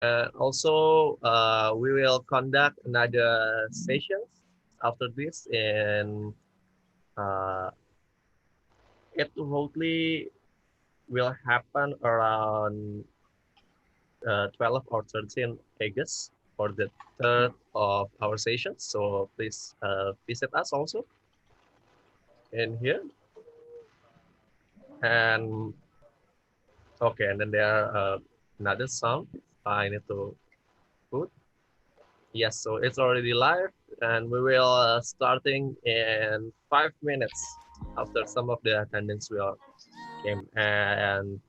Also, we will conduct another sessions after this, and uh, it hopefully will happen around 12 or 13 August for the third of our session. So please visit us also in here. And okay, and then there are another sound I need to put. Yes, so it's already live, and we will starting in 5 minutes after some of the attendants will came. And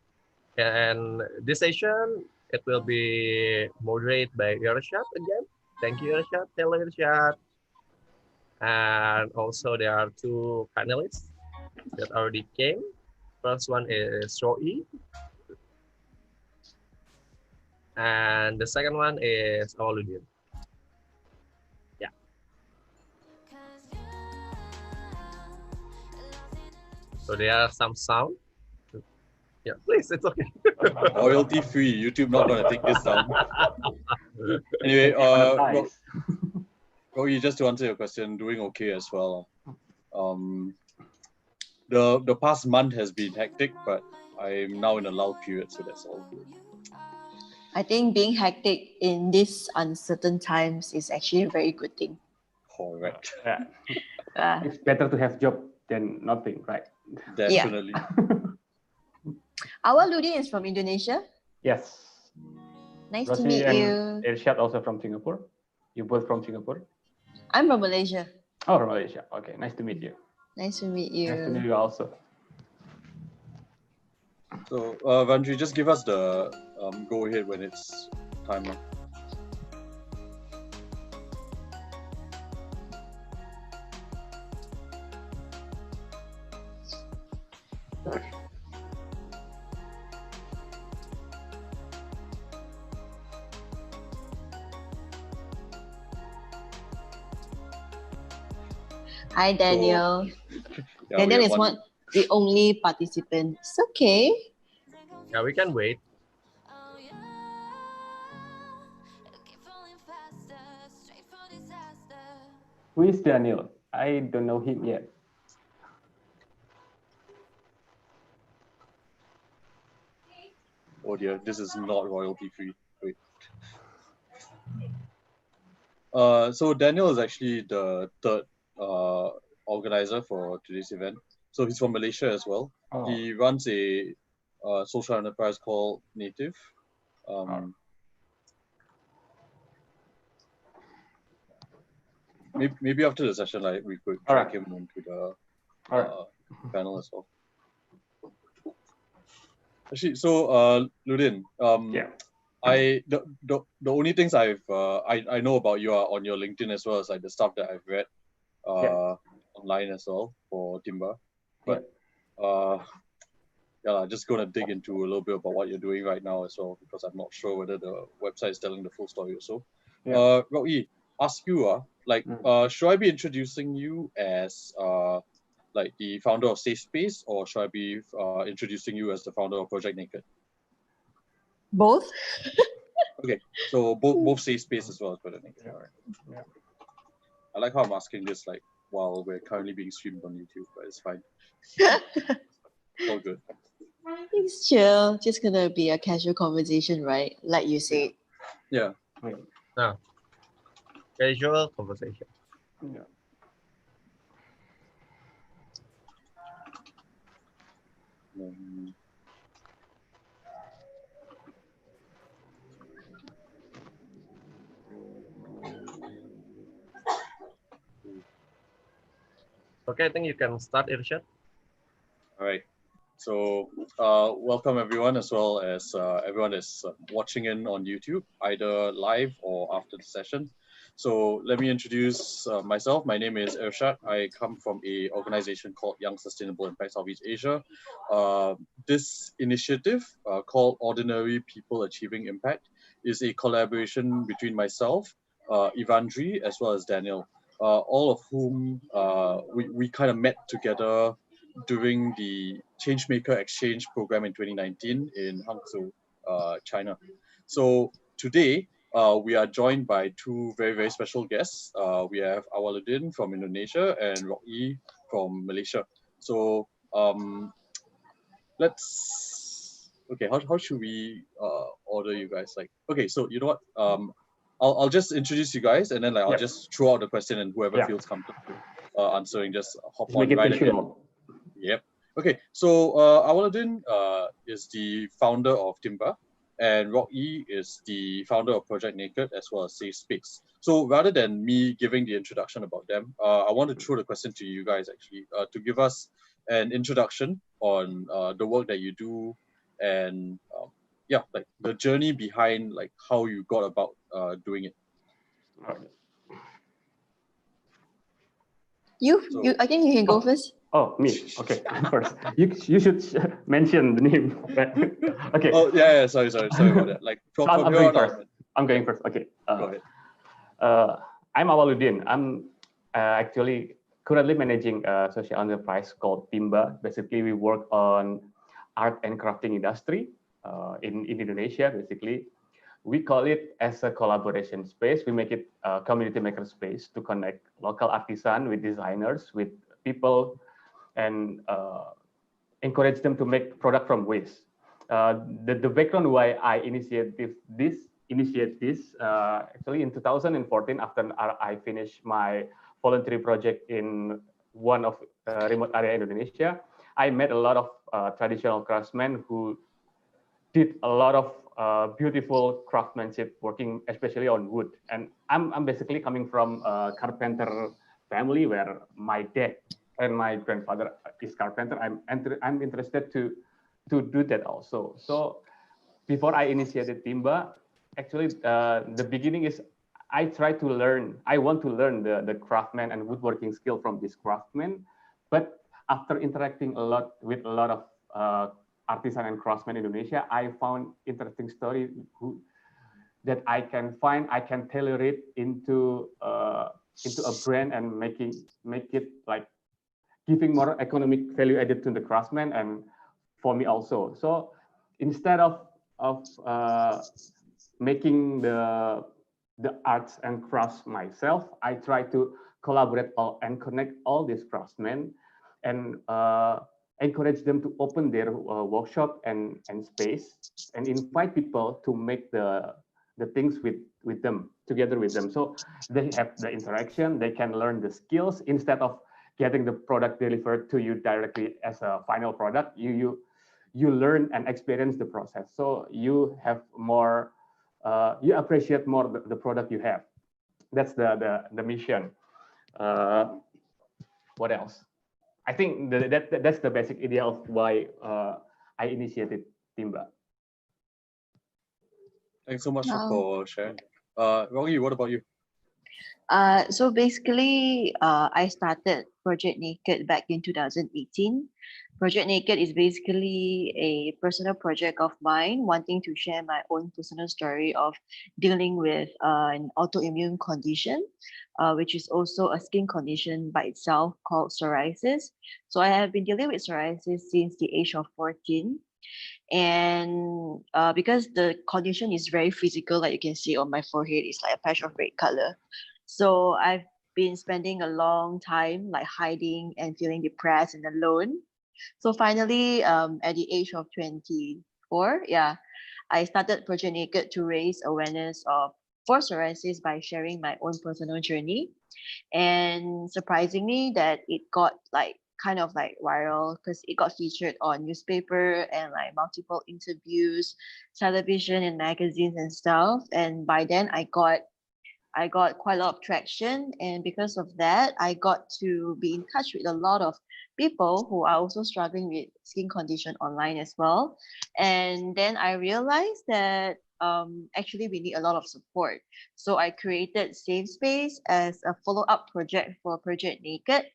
this session it will be moderated by Irshad again. Thank you, Irshad. Hello, Irshad. And also there are two panelists that already came. First one is Roy, and the second one is Awaludin. Yeah. So there are some sound. Yeah, please, it's okay. Royalty free. YouTube not gonna take this down. Anyway, Roy, just to answer your question, doing okay as well. The past month has been hectic, but I'm now in a lull period, so that's all good. I think being hectic in these uncertain times is actually a very good thing. Correct. Yeah. It's better to have job than nothing, right? Definitely. Awaludin is from Indonesia. Yes. Nice Rosie to meet and you. Irshad also from Singapore. You both from Singapore? I'm from Malaysia. Oh, from Malaysia. Okay, nice to meet you. Nice to meet you. Nice to meet you also. So, Vandri, just give us the go ahead when it's time. Hi, Daniel. Yeah, Daniel is the only participant. It's okay. Yeah, we can wait. Who is Daniel? I don't know him yet. Oh dear, this is not royalty free. Wait. So Daniel is actually the third organizer for today's event. So he's from Malaysia as well. Oh. He runs a social enterprise called Native. Maybe after the session, like we could drag him into the panel as well. Actually, so Ludin, the only things I know about you are on your LinkedIn as well as like the stuff that I've read online as well for Timba. But just gonna dig into a little bit about what you're doing right now as well, because I'm not sure whether the website is telling the full story also. Rocky, ask you, should I be introducing you as like the founder of Safe Space, or should I be introducing you as the founder of Project Naked? Both. Okay, so both Safe Space as well as Project Naked. All right. Yeah. I like how I'm asking this like while we're currently being streamed on YouTube, but it's fine. All good. It's chill. Just gonna be a casual conversation, right? Like you said. Yeah. No. Casual conversation. Yeah. Okay, I think you can start, Irshad. All right. So welcome everyone, as well as everyone that's watching in on YouTube, either live or after the session. So let me introduce myself. My name is Irshad. I come from a organization called Young Sustainable Impact Southeast Asia. This initiative called Ordinary People Achieving Impact is a collaboration between myself, Ivandri, as well as Daniel, all of whom we kind of met together during the Changemaker Exchange program in 2019 in Hangzhou, China. So today, we are joined by two very, very special guests. We have Awaluddin from Indonesia and Rocky from Malaysia. So okay, how should we order you guys? Like, okay, so you know what? I'll just introduce you guys, and then like I'll Yep. just throw out the question, and whoever Yeah. feels comfortable answering, just hop Just on make it right ahead. visual. Yep. Okay, so Awaluddin is the founder of Timba, and Rocky is the founder of Project Naked as well as Safe Space. So rather than me giving the introduction about them, I want to throw the question to you guys actually to give us an introduction on the work that you do, and yeah, like the journey behind like how you got about doing it. So- I think you can go first. Oh, me. Okay, first. You should mention the name. Okay. Oh yeah, sorry about that. Like from So I'm here going on first. out, I'm going first. Okay. go ahead. I'm Awaluddin. I'm actually currently managing a social enterprise called Timba. Basically, we work on art and crafting industry in Indonesia. Basically, we call it as a collaboration space. We make it a community maker space to connect local artisan with designers, with people, and encourage them to make product from waste. The background why I initiated this actually in 2014 after I finished my voluntary project in one of remote area in Indonesia. I met a lot of traditional craftsmen who did a lot of beautiful craftsmanship working especially on wood. And I'm basically coming from a carpenter family where my dad and my grandfather is carpenter. I'm interested to do that also. So before I initiated Timba, actually the beginning is I try to learn. I want to learn the craftsman and woodworking skill from this craftsman. But after interacting a lot with a lot of artisan and craftsmen in Indonesia, I found interesting story that I can find. I can tailor it into a brand and make it like giving more economic value added to the craftsman and for me also. So instead of making the arts and crafts myself, I try to collaborate and connect all these craftsmen and encourage them to open their workshop and space and invite people to make the things with them together with them. So they have the interaction, they can learn the skills instead of getting the product delivered to you directly as a final product. You learn and experience the process. So you have more, you appreciate more the product you have. That's the mission. What else? I think that's the basic idea of why I initiated Timba. Thanks so much Wow. for sharing. Rocky, what about you? So basically, I started Project Naked back in 2018. Project Naked is basically a personal project of mine, wanting to share my own personal story of dealing with an autoimmune condition, which is also a skin condition by itself called psoriasis. So I have been dealing with psoriasis since the age of 14. And because the condition is very physical, like you can see on my forehead, it's like a patch of red color. So I've been spending a long time like hiding and feeling depressed and alone. So finally, at the age of 24, I started Project Naked to raise awareness for psoriasis by sharing my own personal journey. And surprisingly, that it got like kind of like viral because it got featured on newspaper and like multiple interviews, television and magazines and stuff. And by then I got quite a lot of traction, and because of that, I got to be in touch with a lot of people who are also struggling with skin condition online as well. And then I realized that actually we need a lot of support. So I created Safe Space as a follow-up project for Project Naked.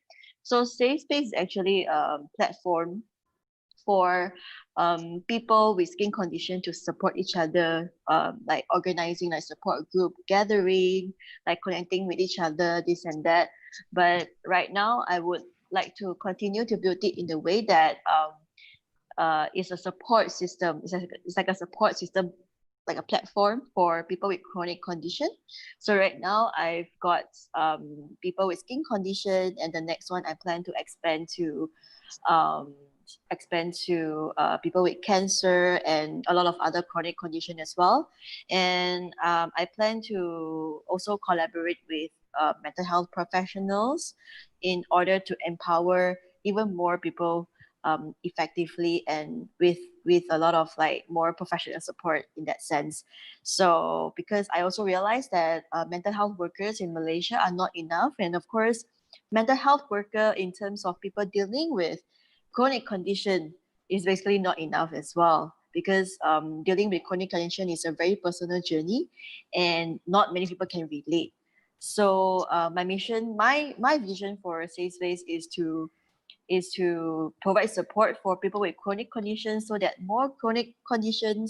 So Safe Space is actually a platform for people with skin condition to support each other, like organizing like support group gathering, like connecting with each other, this and that. But right now, I would like to continue to build it in the way that it's a support system. It's like a support system like a platform for people with chronic condition. So right now I've got people with skin condition, and the next one I plan to um, expand to people with cancer and a lot of other chronic condition as well. And I plan to also collaborate with mental health professionals in order to empower even more people effectively and with a lot of like more professional support in that sense. So because I also realized that mental health workers in Malaysia are not enough, and of course mental health worker in terms of people dealing with chronic condition is basically not enough as well, because dealing with chronic condition is a very personal journey and not many people can relate. So my mission, my vision for Safe Space is to provide support for people with chronic conditions, so that more chronic condition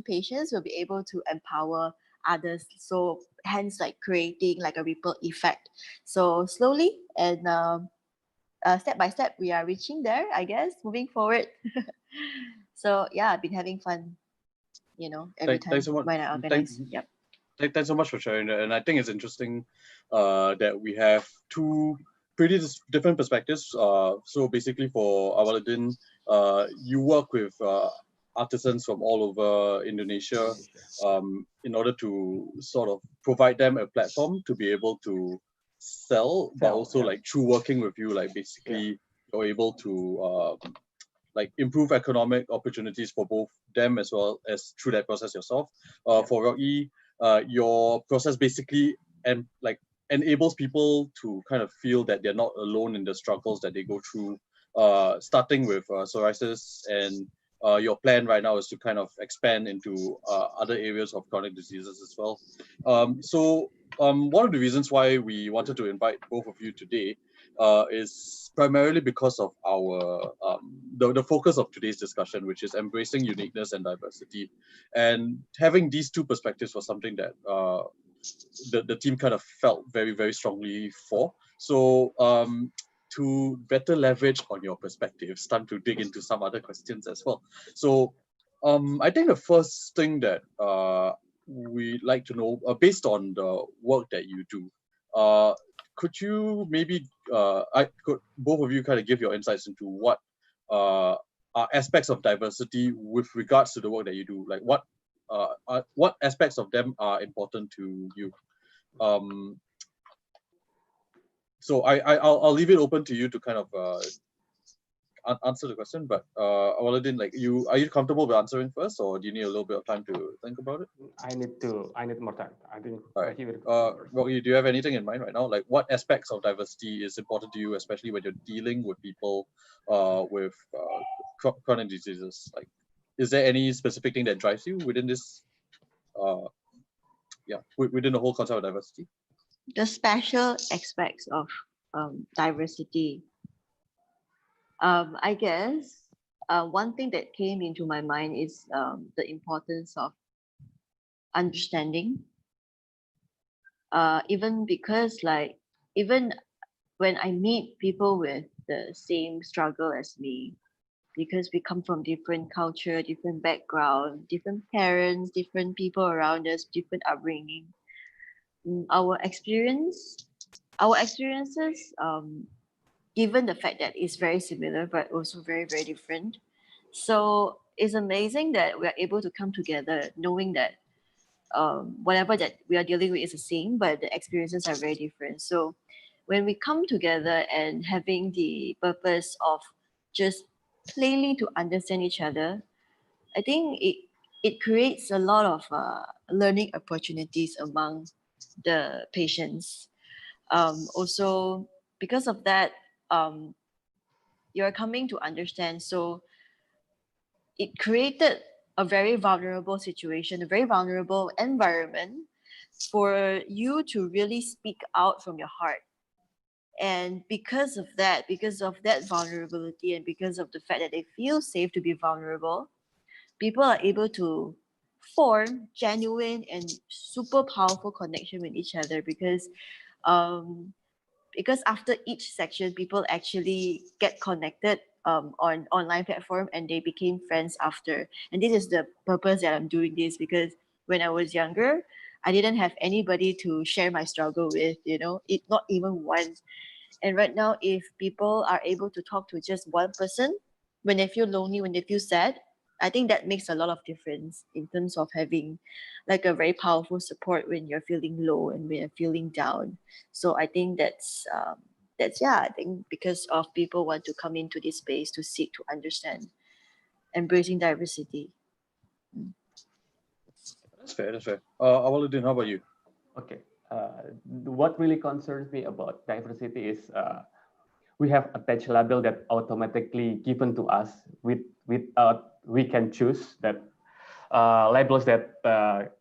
patients will be able to empower others. So hence like creating like a ripple effect. So slowly and step by step, we are reaching there, I guess, moving forward. So yeah, I've been having fun, every Thanks time so much. when I organize. Yep. Thanks so much for sharing that. And I think it's interesting that we have two pretty different perspectives. So basically, for Awaluddin, you work with artisans from all over Indonesia in order to sort of provide them a platform to be able to sell, but also Yeah. like through working with you, like basically you're able to like improve economic opportunities for both them as well as through that process yourself. For Rocky, your process basically and like enables people to kind of feel that they're not alone in the struggles that they go through. Starting with psoriasis, and your plan right now is to kind of expand into other areas of chronic diseases as well. One of the reasons why we wanted to invite both of you today is primarily because of our the focus of today's discussion, which is embracing uniqueness and diversity, and having these two perspectives was something that the team kind of felt very, very strongly for. So to better leverage on your perspectives, time to dig into some other questions as well. So I think the first thing that we'd like to know, based on the work that you do, could you maybe I could both of you kind of give your insights into what are aspects of diversity with regards to the work that you do, like what aspects of them are important to you. um I'll leave it open to you to kind of answer the question, but Awaluddin, like are you comfortable with answering first, or do you need a little bit of time to think about it? I need more time. I think. All right. Rocky, do you have anything in mind right now? Like, what aspects of diversity is important to you, especially when you're dealing with people with chronic diseases? Like, is there any specific thing that drives you within this? Within the whole concept of diversity. The special aspects of diversity. I guess one thing that came into my mind is the importance of understanding. Even because like even when I meet people with the same struggle as me, because we come from different culture, different background, different parents, different people around us, different upbringing. Our experiences, given the fact that it's very similar but also very, very different. So it's amazing that we are able to come together knowing that whatever that we are dealing with is the same, but the experiences are very different. So when we come together and having the purpose of just plainly to understand each other, I think it creates a lot of learning opportunities among the patients. Also, because of that, um, you're coming to understand. So it created a very vulnerable situation, a very vulnerable environment for you to really speak out from your heart. And because of that vulnerability, and because of the fact that they feel safe to be vulnerable, people are able to form genuine and super powerful connection with each other, um, because after each section, people actually get connected on online platform, and they became friends after. And this is the purpose that I'm doing this, because when I was younger, I didn't have anybody to share my struggle with, not even one. And right now, if people are able to talk to just one person when they feel lonely, when they feel sad, I think that makes a lot of difference in terms of having like a very powerful support when you're feeling low and when you're feeling down. So I think that's yeah, I think because of people want to come into this space to seek to understand, embracing diversity. That's fair. That's fair. Awaluddin, how about you? Okay. What really concerns me about diversity is we have attached label that automatically given to us without we can choose that labels that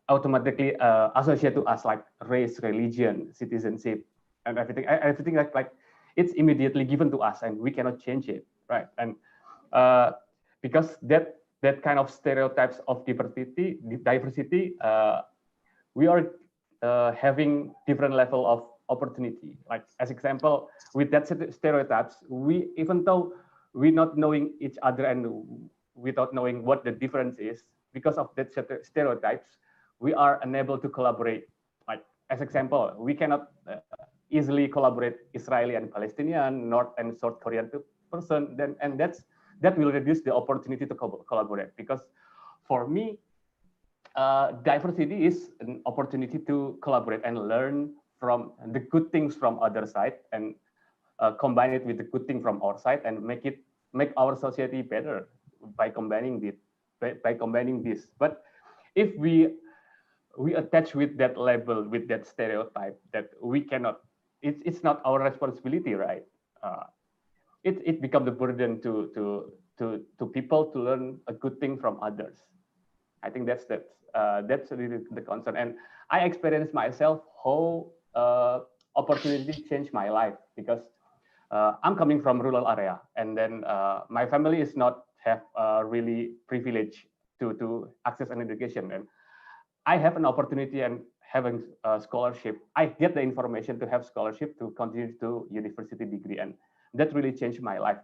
automatically associate to us like race, religion, citizenship, and everything like it's immediately given to us and we cannot change it, right? And because that kind of stereotypes of diversity, we are having different level of opportunity. Like as example, with that stereotypes, we even though we not knowing each other and without knowing what the difference is, because of that stereotypes, we are unable to collaborate. Like as example, we cannot easily collaborate Israeli and Palestinian, North and South Korean person. Then and that will reduce the opportunity to collaborate. Because for me, diversity is an opportunity to collaborate and learn from the good things from other side and combine it with the good thing from our side and make our society better by combining this. But if we attach with that label, with that stereotype that we cannot, it's not our responsibility, right? It becomes a burden to people to learn a good thing from others. I think that's really the concern. And I experienced myself how opportunity changed my life, because I'm coming from rural area, and then my family is not have really privilege to access an education, and I have an opportunity and having a scholarship. I get the information to have scholarship to continue to university degree, and that really changed my life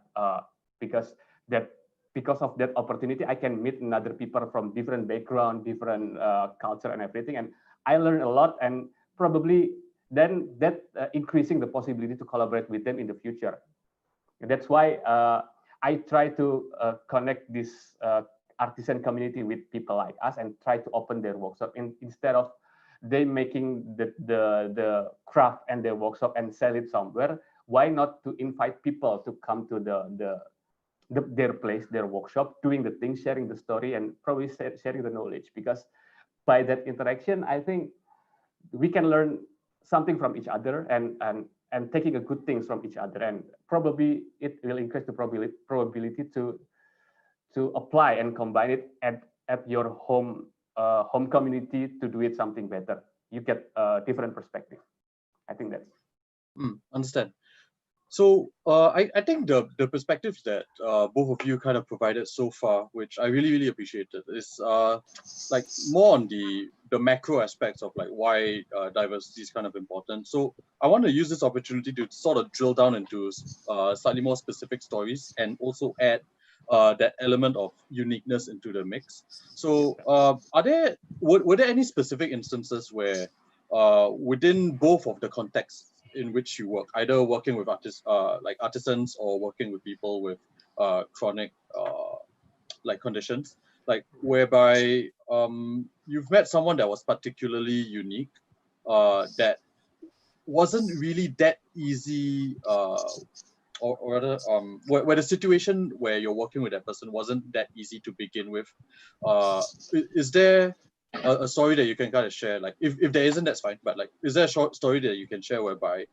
because that because of that opportunity, I can meet another people from different background, different culture, and everything, and I learned a lot, and probably then that increasing the possibility to collaborate with them in the future. That's why I try to connect this artisan community with people like us and try to open their workshop instead of they making the craft and their workshop and sell it somewhere. Why not to invite people to come to their place, their workshop, doing the things, sharing the story, and probably sharing the knowledge. Because by that interaction, I think we can learn something from each other and taking a good things from each other, and probably it will increase the probability to apply and combine it at your home community to do it something better. You get a different perspective. I think that's Understand. So I think the perspectives that both of you kind of provided so far, which I really appreciated, is like more on the macro aspects of like why diversity is kind of important. So I want to use this opportunity to sort of drill down into slightly more specific stories and also add that element of uniqueness into the mix. So were there any specific instances where within both of the contexts in which you work, either working with artisans or working with people with chronic like conditions, like whereby you've met someone that was particularly unique, that wasn't really that easy, or rather, where the situation where you're working with that person wasn't that easy to begin with. Is there a story that you can kind of share? Like, if there isn't, that's fine. But like, is there a short story that you can share whereby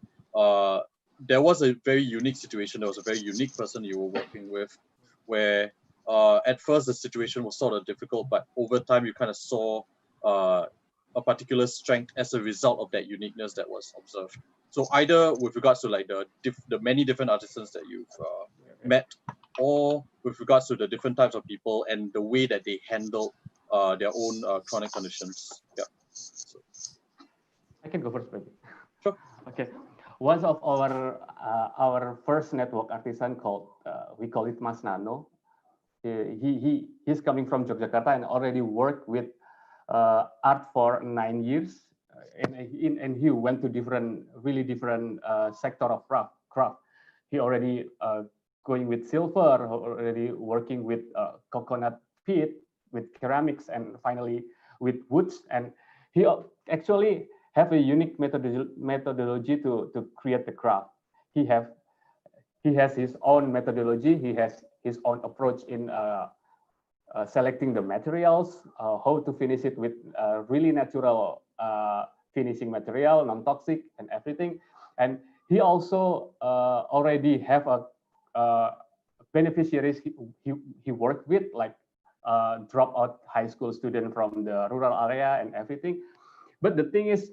there was a very unique situation, there was a very unique person you were working with, where at first the situation was sort of difficult, but over time you kind of saw a particular strength as a result of that uniqueness that was observed. So either with regards to like the many different artisans that you've met, or with regards to the different types of people and the way that they handled their own chronic conditions. Yeah. So. I can go first, maybe. Sure. Okay. one of our first network artisan called we call it Mas Nano. He's coming from Yogyakarta and already worked with art for 9 years, and he went to really different sector of craft. He already going with silver, already working with coconut pit, with ceramics, and finally with woods. And he actually have a unique methodology to create the craft. He has his own methodology. He has his own approach in selecting the materials, how to finish it with really natural finishing material, non-toxic and everything. And he also already have a beneficiaries he worked with, like dropout high school student from the rural area and everything. But the thing is,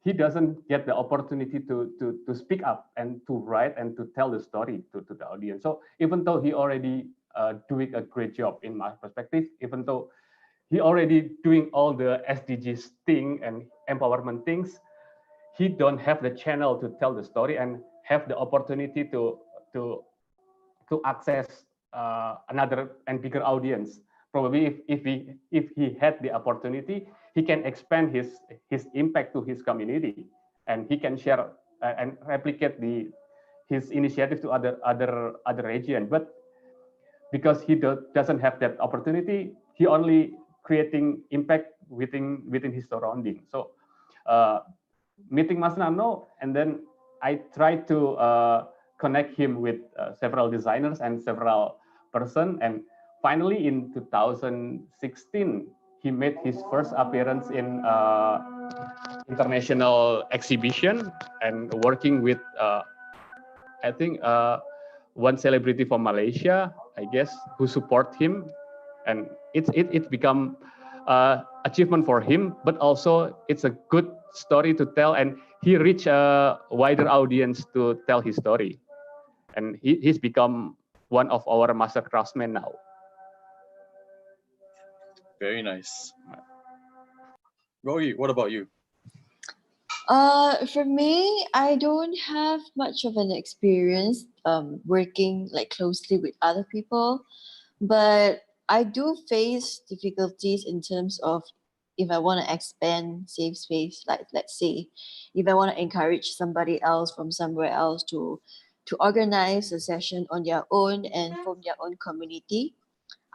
he doesn't get the opportunity to speak up and to write and to tell the story to the audience. So even though he already doing a great job in my perspective, even though he already doing all the SDGs thing and empowerment things, he don't have the channel to tell the story and have the opportunity to access another and bigger audience. Probably if he had the opportunity, he can expand his impact to his community, and he can share and replicate his initiative to other region. But because he doesn't have that opportunity, he only creating impact within his surrounding. So meeting Mas Nano, and then I tried to connect him with several designers and several person, and finally in 2016 he made his first appearance in international exhibition and working with I think one celebrity from Malaysia, I guess, who support him, and it become achievement for him, but also it's a good story to tell, and he reach a wider audience to tell his story, and he's become one of our master craftsmen now. Very nice. Roy, what about you? For me, I don't have much of an experience working like closely with other people, but I do face difficulties in terms of if I want to expand safe space, like let's say, if I want to encourage somebody else from somewhere else to organize a session on their own and from their own community.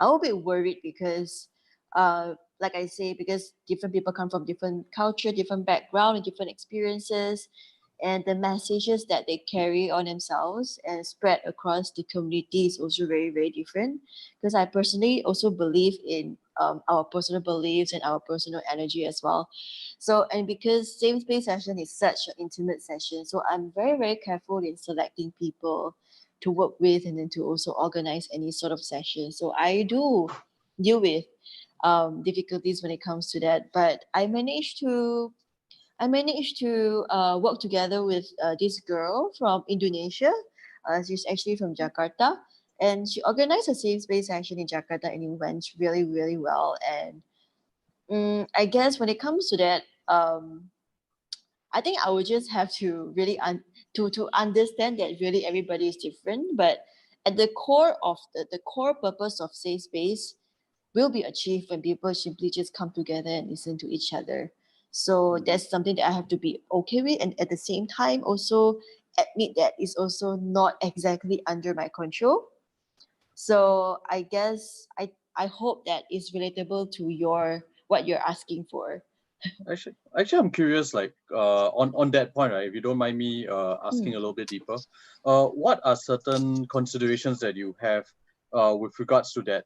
I will be worried because, like I say, because different people come from different culture, different background, and different experiences, and the messages that they carry on themselves and spread across the community is also very, very different. Because I personally also believe in our personal beliefs and our personal energy as well. So, and because same space session is such an intimate session, so I'm very, very careful in selecting people to work with and then to also organize any sort of session. So I do deal with difficulties when it comes to that, but I managed to work together with this girl from Indonesia. She's actually from Jakarta, and she organized a safe space session in Jakarta, and it went really, really well. And I guess when it comes to that, I think I would just have to really to understand that really everybody is different, but at the core of the core purpose of safe space will be achieved when people simply just come together and listen to each other. So that's something that I have to be okay with, and at the same time also admit that it's also not exactly under my control. So I guess I hope that is relatable to your what you're asking for. Actually, I'm curious, like on that point, right? If you don't mind me asking a little bit deeper, what are certain considerations that you have with regards to that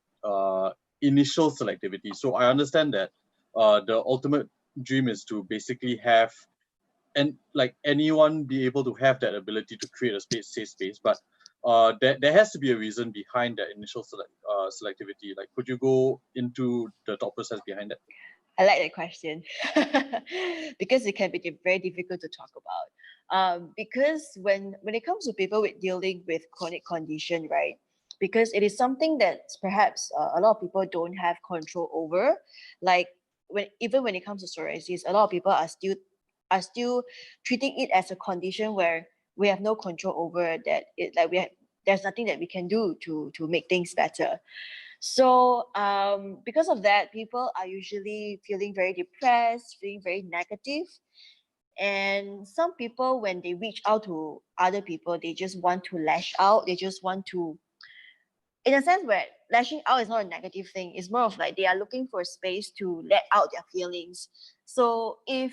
initial selectivity? So I understand that the ultimate dream is to basically have and like anyone be able to have that ability to create a safe space, but there has to be a reason behind that initial selectivity. Like, could you go into the thought process behind that? I like that question because it can be very difficult to talk about. Because when it comes to people with dealing with chronic condition, right? Because it is something that perhaps a lot of people don't have control over. Like when it comes to psoriasis, a lot of people are still treating it as a condition where we have no control over that. There's nothing that we can do to make things better. So because of that, people are usually feeling very depressed, feeling very negative. And some people, when they reach out to other people, they just want to lash out. They just want to, in a sense where lashing out is not a negative thing. It's more of like they are looking for a space to let out their feelings. So if,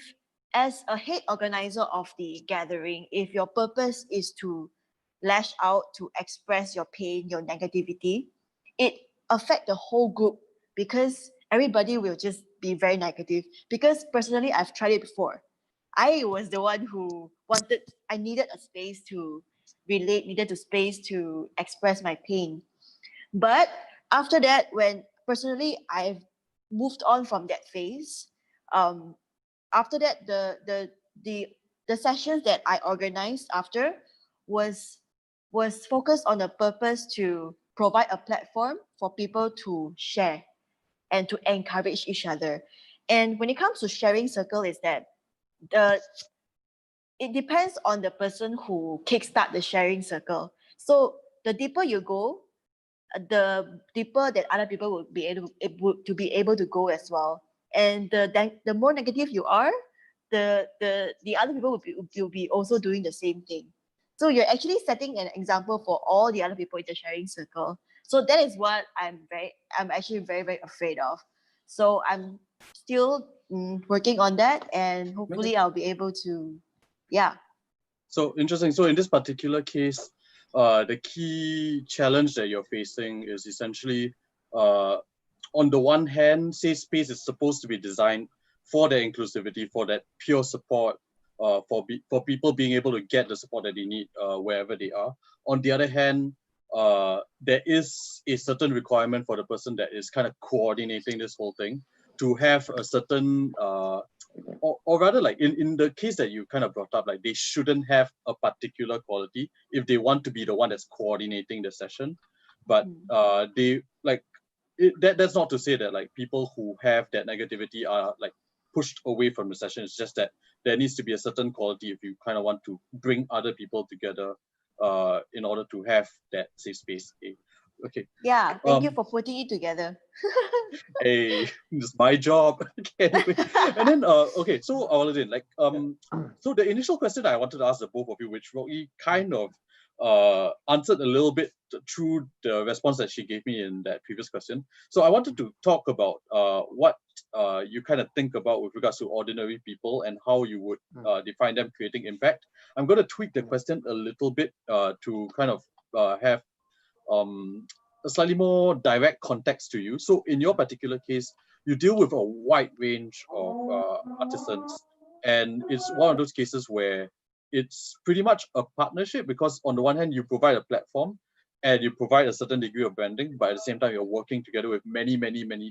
as a head organizer of the gathering, if your purpose is to lash out, to express your pain, your negativity, it affect the whole group, because everybody will just be very negative. Because personally, I've tried it before. I was the one who I needed a space to relate, needed a space to express my pain. But after that, when personally I've moved on from that phase, um, after that, the the sessions that I organized after was was focused on a purpose to provide a platform for people to share and to encourage each other. And when it comes to sharing circle, is that the it depends on the person who kickstart the sharing circle. So the deeper you go, the deeper that other people would be able to go as well. And the more negative you are, the other people will be also doing the same thing. So you're actually setting an example for all the other people in the sharing circle. So that is what I'm actually very afraid of. So I'm still working on that, and hopefully I'll be able to, yeah. So interesting. So in this particular case, the key challenge that you're facing is essentially, on the one hand, safe space is supposed to be designed for their inclusivity, for that pure support, for people being able to get the support that they need wherever they are. On the other hand, there is a certain requirement for the person that is kind of coordinating this whole thing to have a certain or rather, like in the case that you kind of brought up, like they shouldn't have a particular quality if they want to be the one that's coordinating the session. But they like that's not to say that like people who have that negativity are like pushed away from the session. It's just that there needs to be a certain quality if you kind of want to bring other people together in order to have that safe space. Okay. Yeah, thank you for putting it together. Hey, it's my job. Anyway, and then okay, so Awaludin, like so the initial question I wanted to ask the both of you, which Rocky kind of answered a little bit through the response that she gave me in that previous question. So I wanted to talk about what you kind of think about with regards to ordinary people and how you would define them creating impact. I'm going to tweak the question a little bit to kind of have a slightly more direct context to you. So in your particular case, you deal with a wide range of artisans, and it's one of those cases where it's pretty much a partnership, because on the one hand, you provide a platform and you provide a certain degree of branding, but at the same time, you're working together with many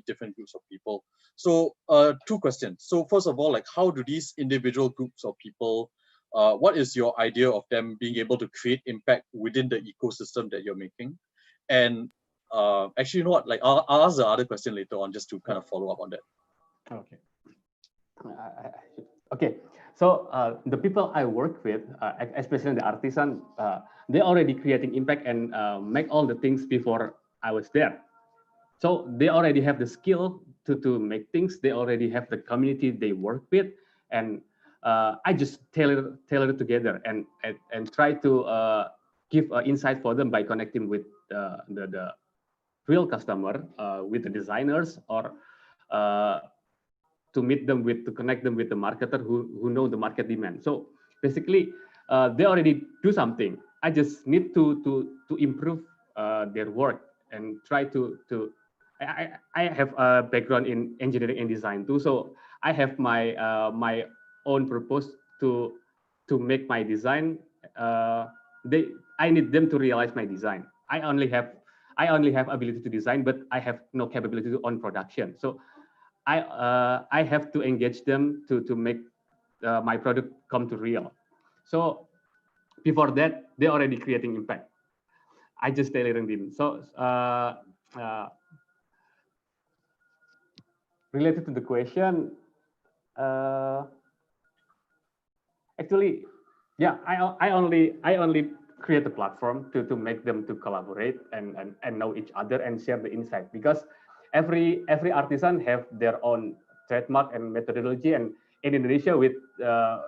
different groups of people. So two questions. So first of all, like how do these individual groups of people, what is your idea of them being able to create impact within the ecosystem that you're making? And actually, you know what? Like, I'll ask the other question later on just to kind of follow up on that. Okay. Okay. So the people I work with, especially the artisan, they're already creating impact and make all the things before I was there. So they already have the skill to make things. They already have the community they work with, and I just tailor it together and try to give insight for them by connecting with the real customer, with the designers, or to connect them with the marketer who know the market demand. So basically, they already do something. I just need to improve their work and try to. I have a background in engineering and design too, so I have my own purpose to make my design. I need them to realize my design. I only have ability to design, but I have no capability to own production. So I have to engage them to make my product come to real. So before that, they're already creating impact. I just tailoring them. So related to the question, actually, Yeah, I only create a platform to make them to collaborate and know each other and share the insight, because every artisan have their own trademark and methodology, and in Indonesia with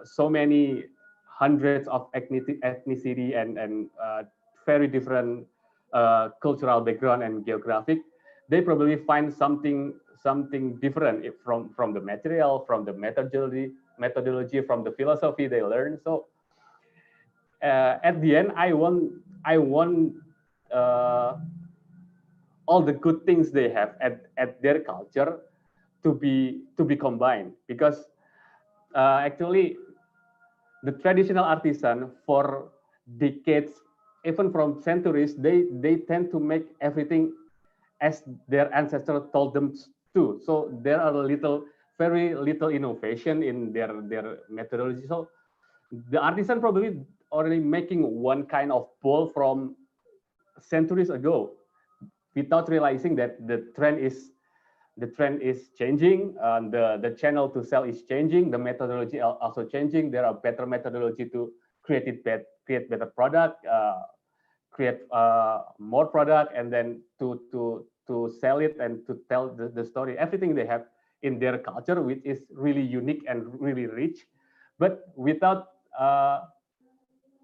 so many hundreds of ethnicity and very different cultural background and geographic, they probably find something different from the material, from the methodology, from the philosophy they learn. So at the end, I want uh, all the good things they have at their culture to be combined, because actually the traditional artisan for decades, even from centuries, they tend to make everything as their ancestors told them to. So there are very little innovation in their methodology. So the artisan probably already making one kind of bowl from centuries ago without realizing that the trend is changing, the channel to sell is changing, the methodology also changing. There are better methodology to create better product, create more product, and then to sell it and to tell the story, everything they have in their culture, which is really unique and really rich, but without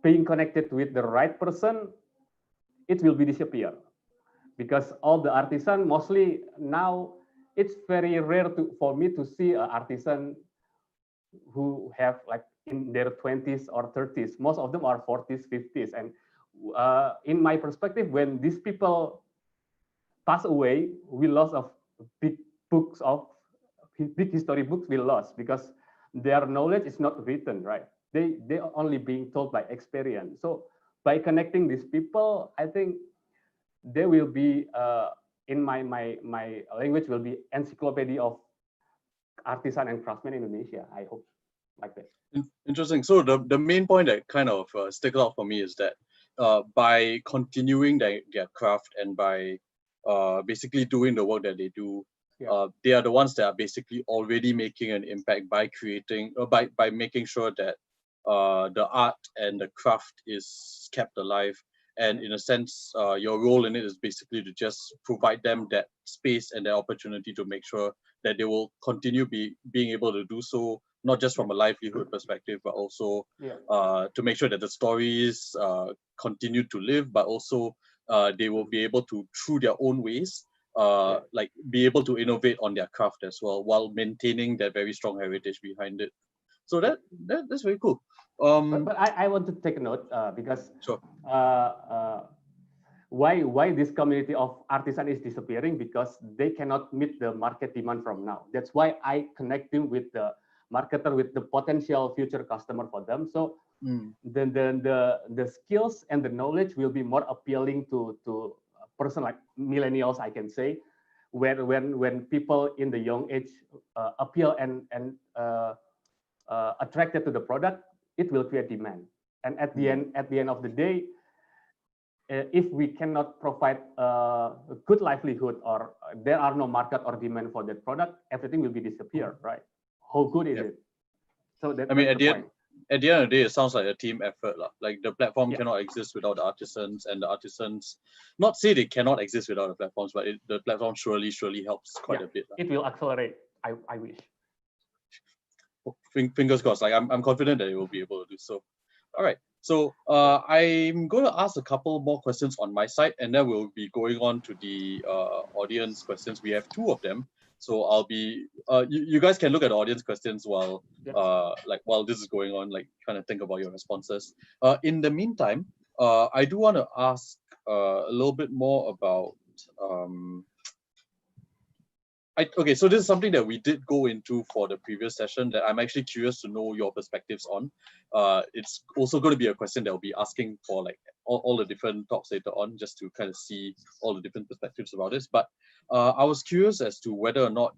being connected with the right person, it will be disappear, because all the artisan mostly now, it's very rare for me to see an artisan who have like in their 20s or 30s. Most of them are 40s, 50s, and in my perspective, when these people pass away, we lost of big books of big history books we lost, because their knowledge is not written, right? They are only being told by experience. So by connecting these people, I think there will be in my language will be encyclopedia of artisan and craftsmen in Indonesia. I hope like that. Interesting. So the main point that kind of sticks out for me is that by continuing their craft and by basically doing the work that they do, Yeah. they are the ones that are basically already making an impact by creating, by making sure that the art and the craft is kept alive. And in a sense, your role in it is basically to just provide them that space and that opportunity to make sure that they will continue being able to do so, not just from a livelihood perspective, but also Yeah. to make sure that the stories continue to live, but also they will be able to, through their own ways, Yeah. like be able to innovate on their craft as well, while maintaining that very strong heritage behind it. So that's very cool. But I want to take a note, because Sure. uh, uh, why this community of artisan is disappearing, because they cannot meet the market demand from now. That's why I connect them with the marketer, with the potential future customer for them. So Mm. then the skills and the knowledge will be more appealing to a person like millennials, I can say, where when people in the young age appeal and attracted to the product, it will create demand. And at the end of the day, if we cannot provide a good livelihood, or there are no market or demand for that product, everything will be disappear, right? How good is Yep. it? So I mean, that's the point. at the end of the day, it sounds like a team effort, lah. Like the platform Yeah. cannot exist without the artisans, and the artisans, not say they cannot exist without the platforms, but the platform surely helps quite Yeah. a bit, lah. It will accelerate. I wish. Fingers crossed. Like I'm confident that it will be able to do so. All right. So I'm going to ask a couple more questions on my side, and then we'll be going on to the audience questions. We have two of them, so I'll be. You guys can look at the audience questions while Yeah. while this is going on, like trying to think about your responses. In the meantime, I do want to ask a little bit more about okay, so this is something that we did go into for the previous session that I'm actually curious to know your perspectives on. It's also going to be a question that I'll be asking for like all the different talks later on, just to kind of see all the different perspectives about this. But I was curious as to whether or not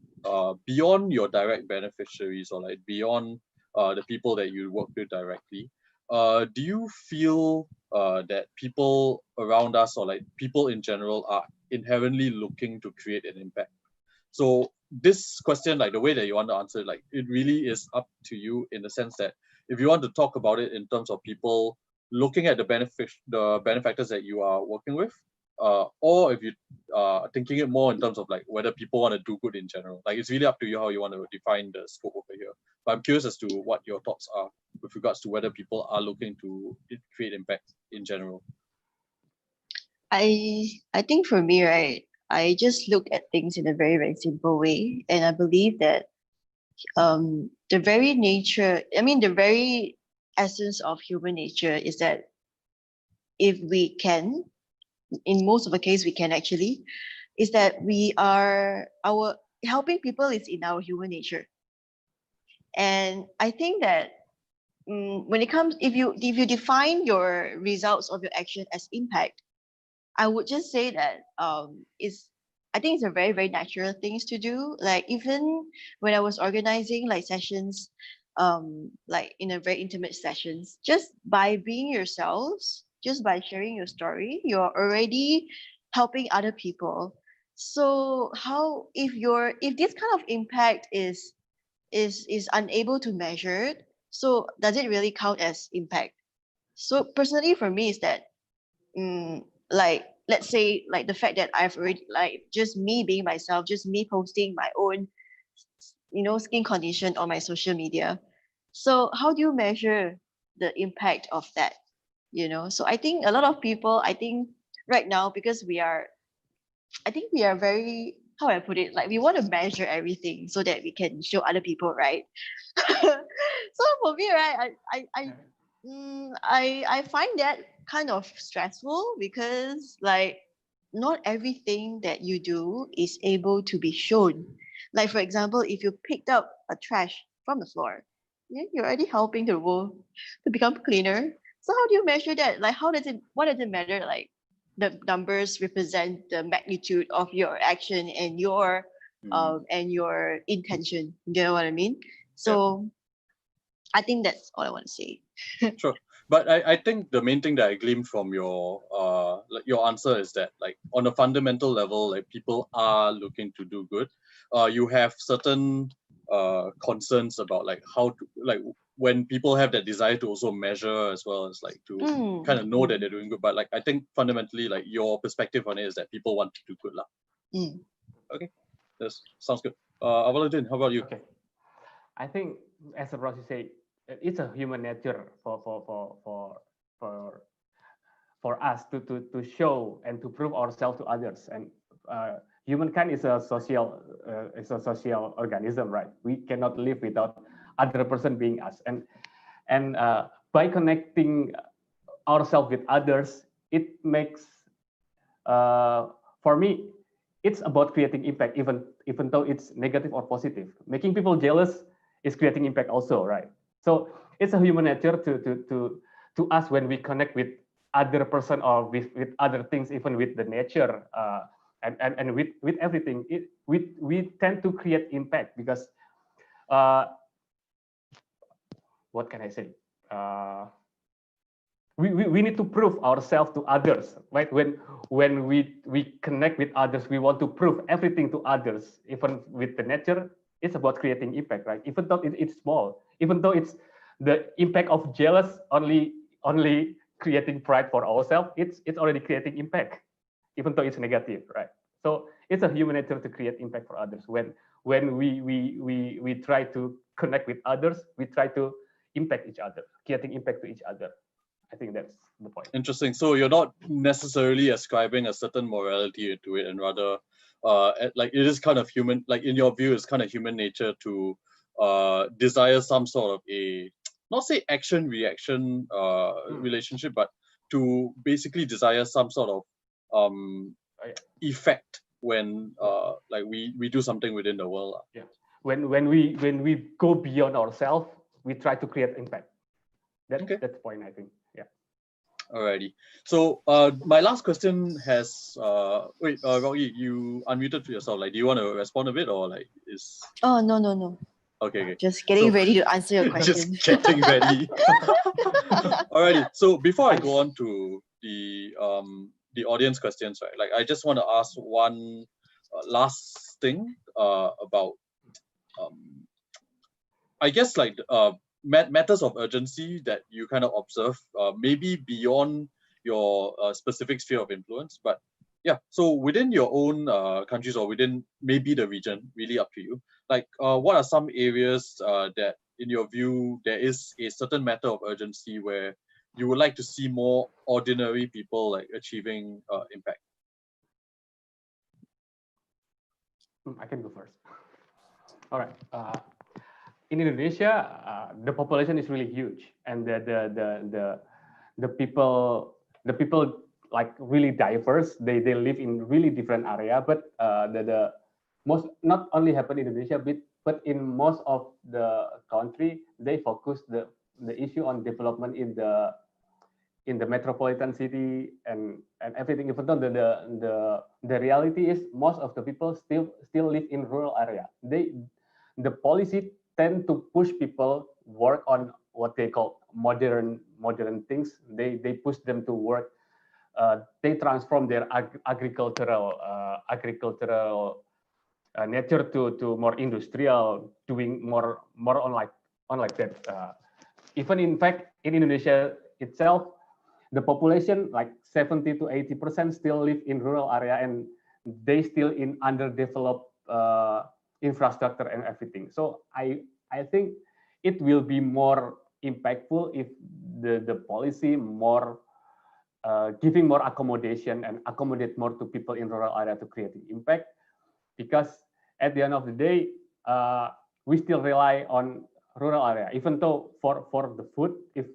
beyond your direct beneficiaries, or like beyond the people that you work with directly, do you feel that people around us, or like people in general, are inherently looking to create an impact? So this question, like the way that you want to answer, like it really is up to you in the sense that if you want to talk about it in terms of people looking at the benefactors that you are working with, or if you are thinking it more in terms of like whether people want to do good in general. Like it's really up to you how you want to define the scope over here. But I'm curious as to what your thoughts are with regards to whether people are looking to create impact in general. I think for me, right, I just look at things in a very, very simple way. And I believe that the very nature, I mean, the very essence of human nature is that if we can, in most of the case, we can actually, is that we are our helping people is in our human nature. And I think that when it comes, if you define your results of your action as impact, I would just say that I think it's a very, very natural things to do. Like even when I was organizing like sessions, like in a very intimate sessions, just by being yourselves, just by sharing your story, you're already helping other people. So how if this kind of impact is unable to measure, so does it really count as impact? So personally for me is that like let's say like the fact that I've already like just me being myself, just me posting my own skin condition on my social media. So how do you measure the impact of that? So I think a lot of people, I think right now, because I think we are very, how I put it, like we want to measure everything so that we can show other people, right? So for me, right, I find that kind of stressful because like not everything that you do is able to be shown. Like for example, if you picked up a trash from the floor, yeah, you're already helping the world to become cleaner. So how do you measure that? Like what does it matter? Like the numbers represent the magnitude of your action and your intention. You know what I mean? So I think that's all I want to say. Sure. But I think the main thing that I gleaned from your answer is that like on a fundamental level, like people are looking to do good. You have certain concerns about like how to like when people have that desire to also measure as well as like to kind of know that they're doing good. But like I think fundamentally like your perspective on it is that people want to do good lah. Okay, that sounds good. Avaluddin, how about you? Okay, I think as Rosie said, it's a human nature for us to show and to prove ourselves to others. And humankind is a social organism, right? We cannot live without other person being us. And by connecting ourselves with others, it makes for me it's about creating impact, even though it's negative or positive. Making people jealous is creating impact also, right? So it's a human nature to us when we connect with other person or with other things, even with the nature and with everything. We tend to create impact because what can I say? We need to prove ourselves to others, right? When we connect with others, we want to prove everything to others. Even with the nature, it's about creating impact, right? Even though it's small, even though it's the impact of jealous only creating pride for ourselves, it's already creating impact, even though it's negative, right? So it's a human nature to create impact for others. When we try to connect with others, we try to impact each other, creating impact to each other. I think that's the point. Interesting. So you're not necessarily ascribing a certain morality to it, and rather, like it is kind of human. Like in your view, it's kind of human nature to desire some sort of a, not say action reaction relationship, but to basically desire some sort of effect when like we do something within the world. Yeah. When we go beyond ourselves, we try to create impact. That's the point, I think. Yeah. Alrighty. So my last question has Rocky, you unmuted for yourself. Like, do you want to respond a bit or like is? Oh no. Okay. Just getting ready to answer your question. Just getting ready. Alrighty. So before I go on to the audience questions, right? Like I just want to ask one last thing about um, I guess like matters of urgency that you kind of observe, maybe beyond your specific sphere of influence. But yeah, so within your own countries or within maybe the region, really up to you. Like, what are some areas that, in your view, there is a certain matter of urgency where you would like to see more ordinary people like achieving impact? I can go first. All right. In Indonesia, the population is really huge, and the people like really diverse. They live in really different area, but the most not only happen in Indonesia, but in most of the country, they focus the issue on development in the metropolitan city and everything. Even though the reality is most of the people still live in rural area. The policy tend to push people work on what they call modern things. They push them to work. They transform their agricultural nature to more industrial, doing more on like that. Even in fact in Indonesia itself, the population like 70 to 80% still live in rural area, and they still in underdeveloped infrastructure and everything. So I think it will be more impactful if the policy more giving more accommodation and accommodate more to people in rural area to create impact, because at the end of the day, we still rely on rural area. Even though for the food, if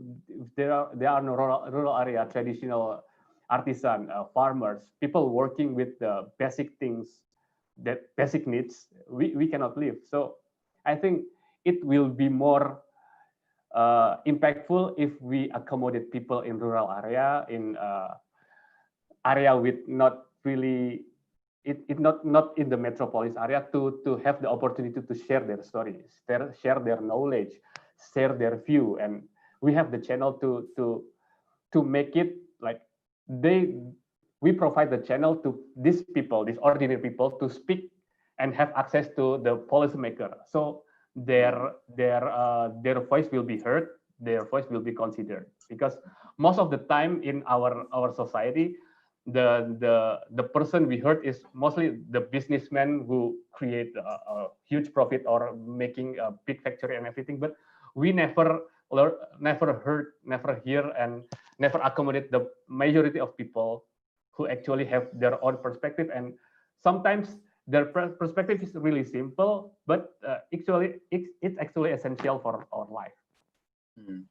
there are no rural area traditional artisan farmers, people working with the basic things, that basic needs, we cannot live. So I think it will be more impactful if we accommodate people in rural area, in area with not really it not in the metropolis area, to have the opportunity to share their stories, share their knowledge, share their view, and we have the channel to make it like they we provide the channel to these people, these ordinary people, to speak and have access to the policymaker. So their voice will be heard, their voice will be considered, because most of the time in our society, the person we heard is mostly the businessmen who create a huge profit or making a big factory and everything, but we never heard, never hear, and never accommodate the majority of people who actually have their own perspective. And sometimes their perspective is really simple, but actually it's actually essential for our life. Mm.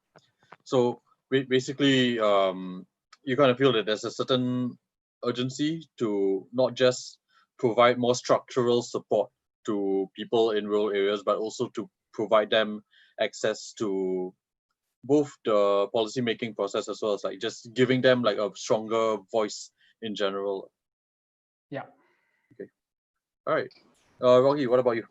So basically, you kind of feel that there's a certain urgency to not just provide more structural support to people in rural areas, but also to provide them access to both the policy making process as well as like just giving them like a stronger voice in general. Yeah. Okay. All right. Rocky, what about you?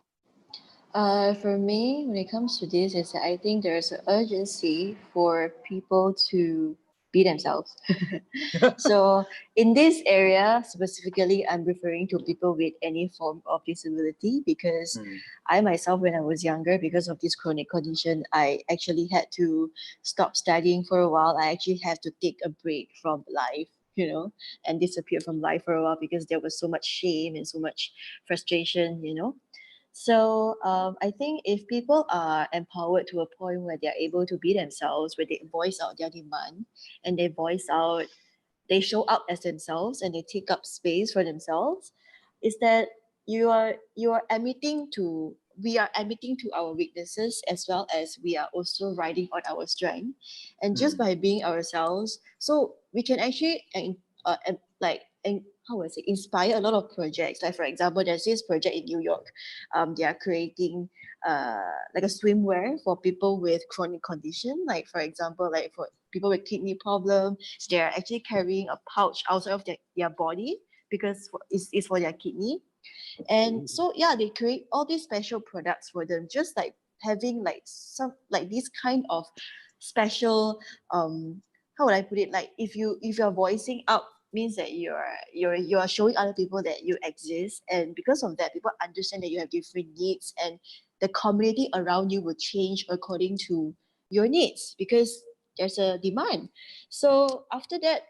For me, when it comes to this, is that I think there's an urgency for people to be themselves. So in this area specifically, I'm referring to people with any form of disability, because Mm. I myself, when I was younger, because of this chronic condition, I actually had to stop studying for a while. I actually had to take a break from life, and disappear from life for a while, because there was so much shame and so much frustration. So I think if people are empowered to a point where they're able to be themselves, where they voice out their demand, and they show up as themselves, and they take up space for themselves, is that you are admitting to we are admitting to our weaknesses, as well as we are also riding on our strength, and just Mm. by being ourselves, so we can actually how would I say, inspire a lot of projects. Like for example, there's this project in New York. They are creating like a swimwear for people with chronic condition. Like for example, like for people with kidney problem, they're actually carrying a pouch outside of their body, because it's for their kidney. And so yeah, they create all these special products for them, just like having like some like this kind of special how would I put it, like if you're voicing out means that you're showing other people that you exist, and because of that, people understand that you have different needs, and the community around you will change according to your needs because there's a demand. So after that,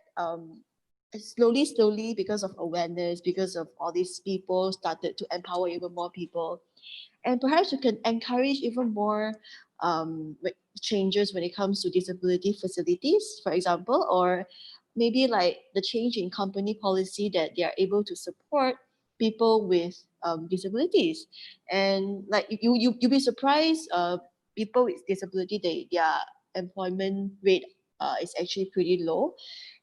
slowly, because of awareness, because of all these people started to empower even more people, and perhaps we can encourage even more changes when it comes to disability facilities, for example, or maybe like the change in company policy that they are able to support people with disabilities. And like you'll be surprised, people with disability, their employment rate is actually pretty low.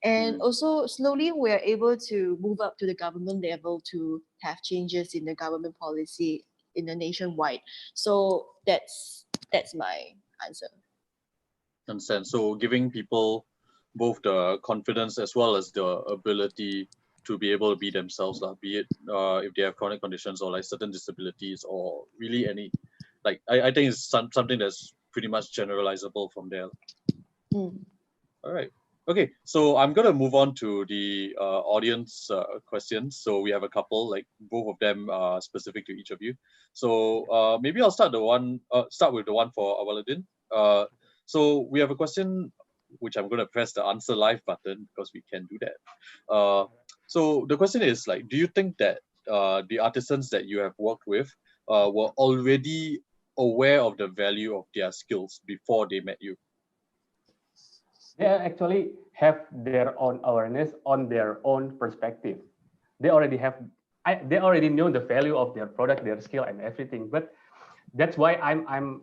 And Mm. also slowly we're able to move up to the government level to have changes in the government policy in the nationwide. So that's my answer. Understand. So giving people both the confidence as well as the ability to be able to be themselves, be it if they have chronic conditions or like certain disabilities or really any, like I think it's something that's pretty much generalizable from there. Mm. All right. Okay, so I'm gonna move on to the audience questions. So we have a couple, like both of them are specific to each of you. So maybe I'll start with the one for Awaluddin. So we have a question which I'm gonna press the answer live button because we can do that. So the question is like, do you think that the artisans that you have worked with were already aware of the value of their skills before they met you? They actually have their own awareness on their own perspective. They already have, they already know the value of their product, their skill, and everything. But that's why I'm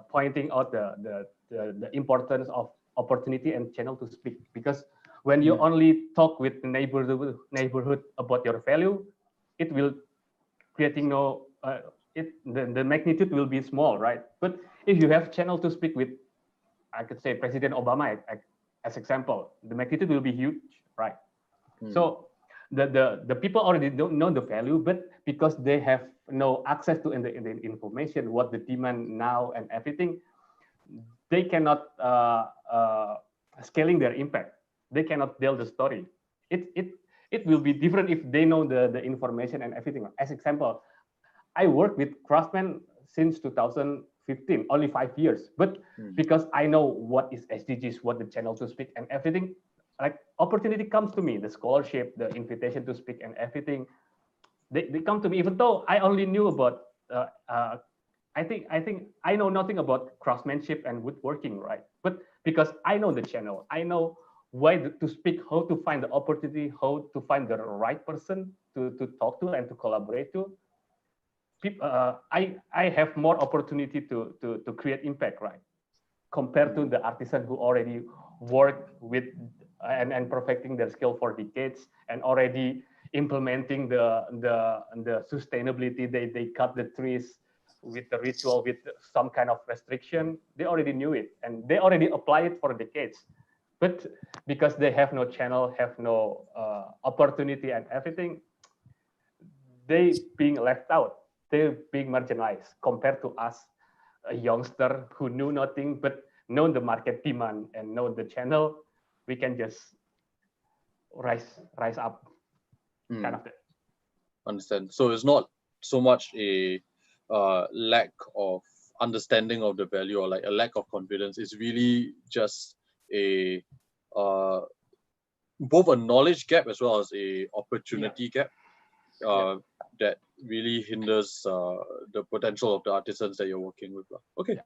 pointing out the importance of opportunity and channel to speak, because when you only talk with the neighborhood about your value, it will creating no the magnitude will be small, right? But if you have channel to speak with, I could say President Obama as example, the magnitude will be huge, right? So the people already don't know the value, but because they have no access to in the information, what the demand now and everything, they cannot scaling their impact. They cannot tell the story. It will be different if they know the information and everything. As example, I work with craftsmen since 2015, only 5 years. But because I know what is SDGs, what the channel to speak and everything, like opportunity comes to me, the scholarship, the invitation to speak and everything, they come to me, even though I only knew about, I think I know nothing about craftsmanship and woodworking, right? But because I know the channel, I know why to speak, how to find the opportunity, how to find the right person to talk to and to collaborate to. I have more opportunity to create impact, right? Compared to the artisan who already work with and perfecting their skill for decades and already implementing the sustainability. They cut the trees with the ritual with some kind of restriction. They already knew it and they already apply it for decades. But because they have no channel, have no opportunity and everything, they being left out. They're being marginalized compared to us, a youngster who knew nothing but know the market demand and know the channel. We can just rise up, kind of. Understand. So it's not so much a lack of understanding of the value or like a lack of confidence. It's really just a both a knowledge gap as well as a opportunity gap that really hinders the potential of the artisans that you're working with. Okay.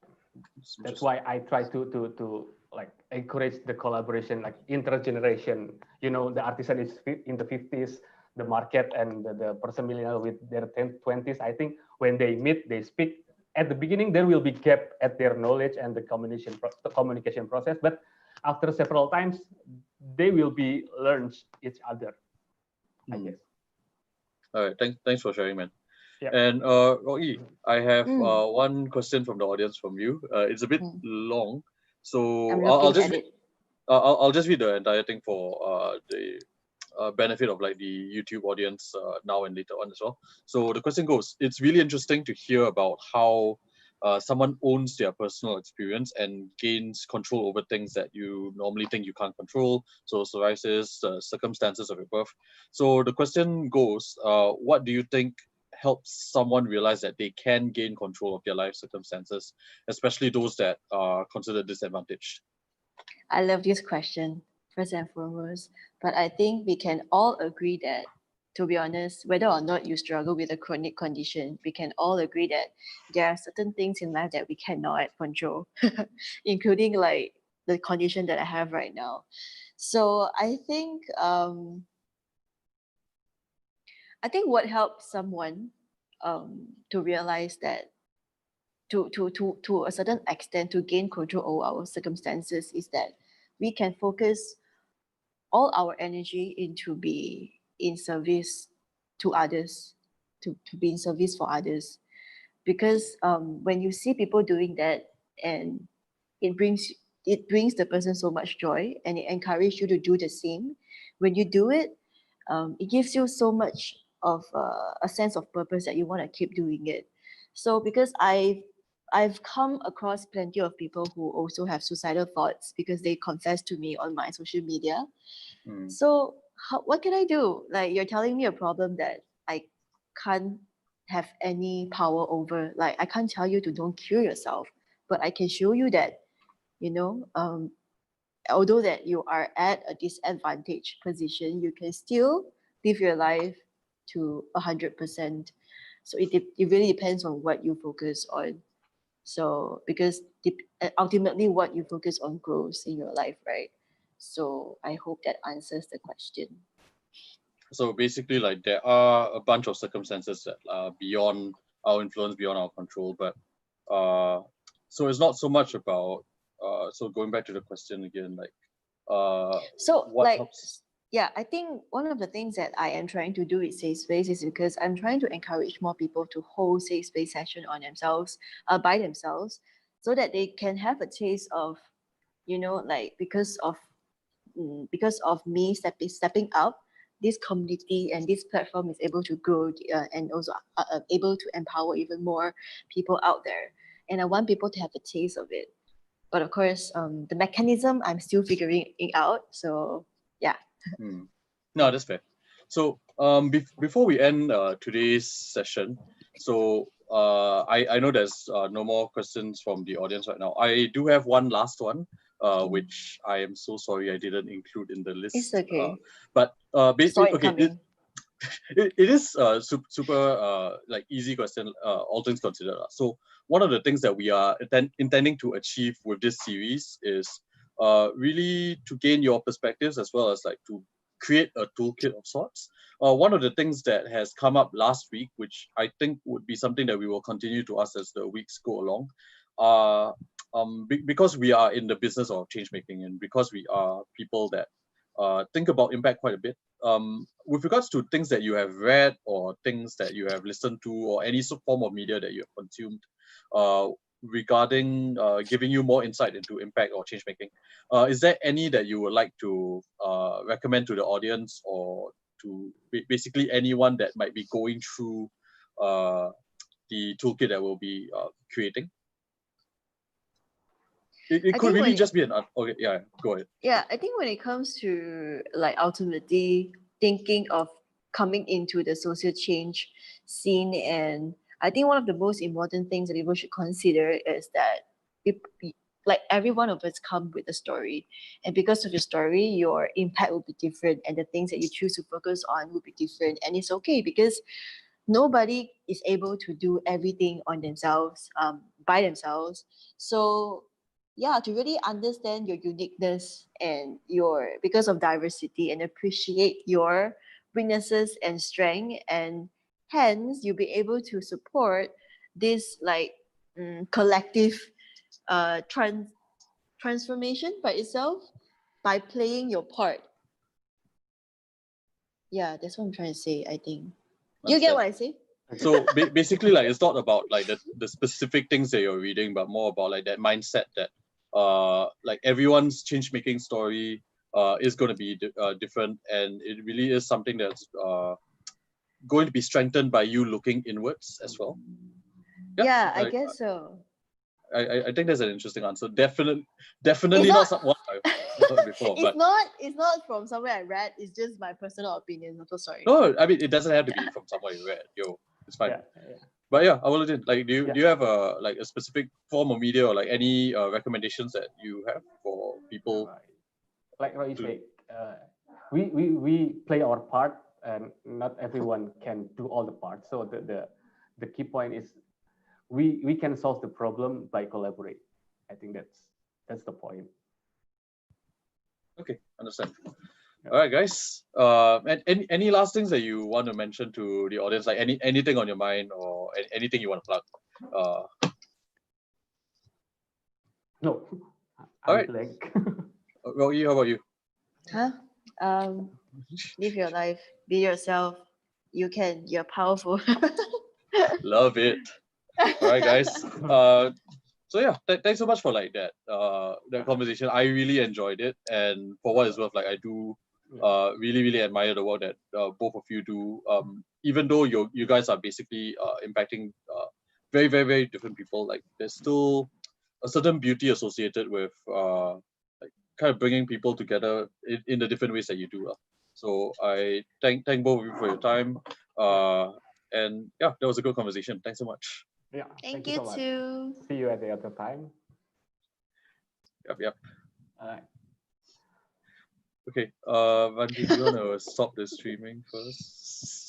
That's why I try to like encourage the collaboration, like intergeneration. You know, the artisan is in the 50s, the market and the person millennial with their 20s. I think when they meet, they speak. At the beginning, there will be gap at their knowledge and the communication process, but after several times, they will be learn each other, I guess. All right, thanks for sharing, man. Yeah. And Rocky, I have one question from the audience from you. It's a bit long, so I'm I'll looking just at it. I'll just read the entire thing for the benefit of like the YouTube audience now and later on as well. So the question goes: it's really interesting to hear about how someone owns their personal experience and gains control over things that you normally think you can't control. So psoriasis, circumstances of your birth. So the question goes, what do you think helps someone realize that they can gain control of their life circumstances, especially those that are considered disadvantaged? I love this question, first and foremost. But I think we can all agree that, to be honest, whether or not you struggle with a chronic condition, we can all agree that there are certain things in life that we cannot control, including like the condition that I have right now. So I think what helps someone to realize that to a certain extent to gain control over our circumstances is that we can focus all our energy into be in service to others, to be in service for others. Because when you see people doing that, and it brings the person so much joy, and it encourages you to do the same. When you do it, it gives you so much of a sense of purpose that you want to keep doing it. So because I've come across plenty of people who also have suicidal thoughts because they confess to me on my social media. Mm. So what can I do? Like, you're telling me a problem that I can't have any power over. Like, I can't tell you to don't kill yourself, but I can show you that, although that you are at a disadvantaged position, you can still live your life to 100%. So it really depends on what you focus on. So because ultimately what you focus on grows in your life, right? So I hope that answers the question. So basically, like, there are a bunch of circumstances that are beyond our influence, beyond our control. But so it's not so much about. So going back to the question again, like, So what like, helps? yeah, I think one of the things that I am trying to do with Safe Space is because I'm trying to encourage more people to hold Safe Space session on themselves, by themselves, so that they can have a taste of, like, because of me stepping up, this community and this platform is able to grow, and also able to empower even more people out there. And I want people to have a taste of it. But of course, the mechanism I'm still figuring it out. So yeah. Hmm. No, that's fair. So before we end today's session, so I know there's no more questions from the audience right now. I do have one last one, which I am so sorry I didn't include in the It's list. okay. But Saw it okay, coming. it is super like easy question, all things considered. So one of the things that we are intending to achieve with this series is really to gain your perspectives, as well as like to create a toolkit of sorts. One of the things that has come up last week, which I think would be something that we will continue to ask as the weeks go along, because we are in the business of change making, and because we are people that think about impact quite a bit. With regards to things that you have read, or things that you have listened to, or any form of media that you have consumed, uh, regarding giving you more insight into impact or change making, is there any that you would like to recommend to the audience, or to basically anyone that might be going through the toolkit that we'll be creating? It I could think really when just be okay, yeah, go ahead. Yeah, I think when it comes to like ultimately thinking of coming into the social change scene, and I think one of the most important things that people should consider is that like every one of us come with a story, and because of your story, your impact will be different, and the things that you choose to focus on will be different, and it's okay because nobody is able to do everything on themselves, by themselves. So yeah, to really understand your uniqueness and your because of diversity, and appreciate your weaknesses and strength, and hence you'll be able to support this like collective transformation by itself by playing your part. Yeah, that's what I'm trying to say, I think. Do you get Understand. what I say? So basically, like, it's not about like the specific things that you're reading, but more about like that mindset that like everyone's change making story is going to be different, and it really is something that's going to be strengthened by you looking inwards as well. Yeah. Yeah, I guess so. I think that's an interesting answer. Definitely not someone I've heard before. It's But not from somewhere I read. It's just my personal opinion. I'm so sorry. no, I mean it doesn't have to be from somewhere you read. It's fine. Yeah. But yeah, Awaludin, like do Yeah. you have a specific form of media or like any recommendations that you have for people? Like what you to- say, we play our part, and not everyone can do all the parts. So the key point is we can solve the problem by collaborate. I think that's the point. Okay, understand. Yeah. All right, guys. And any last things that you want to mention to the audience, like anything on your mind or anything you want to plug? No, All I'm right. blank. Rogi, how about you? Huh? Live your life. Be yourself. You can. You're powerful. Love it. All right, guys. So yeah, thanks so much for like that conversation. I really enjoyed it, and for what it's worth, like I do really admire the work that both of you do. Even though you guys are basically impacting very different people, like there's still a certain beauty associated with like kind of bringing people together in the different ways that you do. So I thank both of you for your time. And yeah, that was a good conversation. Thanks so much. Yeah. Thank you you so much. too. See you at the other time. Yep. All right. Okay. Vanji, do you want to stop the streaming first?